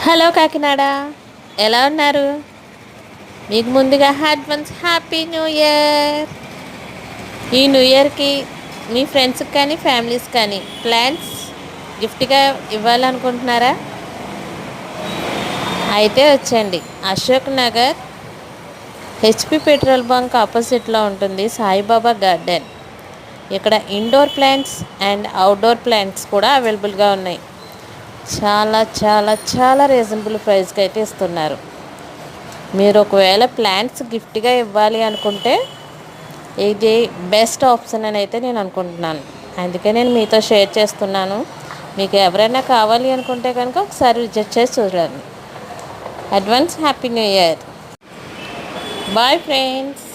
Hello Kakinada, ఎలా ఉన్నారు? మీకు ముందుగా అడ్వాన్స్ హ్యాపీ న్యూ ఇయర్. ఈ న్యూ ఇయర్కి మీ ఫ్రెండ్స్కి కానీ ఫ్యామిలీస్ కానీ ప్లాన్స్ గిఫ్ట్గా ఇవ్వాలనుకుంటున్నారా? అయితే వచ్చండి, Ashok Nagar HP petrol bunk ఆపోజిట్లో ఉంటుంది సాయిబాబా గార్డెన్. ఇక్కడ indoor plants and outdoor plants కూడా అవైలబుల్గా ఉన్నాయి. చాలా చాలా చాలా రీజనబుల్ ప్రైస్కి అయితే ఇస్తున్నారు. మీరు ఒకవేళ ప్లాంట్స్ గిఫ్ట్గా ఇవ్వాలి అనుకుంటే ఇది బెస్ట్ ఆప్షన్ అని అయితే నేను అనుకుంటున్నాను. అందుకే నేను మీతో షేర్ చేస్తున్నాను. మీకు ఎవరైనా కావాలి అనుకుంటే కనుక ఒకసారి విజిట్ చేసి చూడండి. Advance happy new year. Bye friends.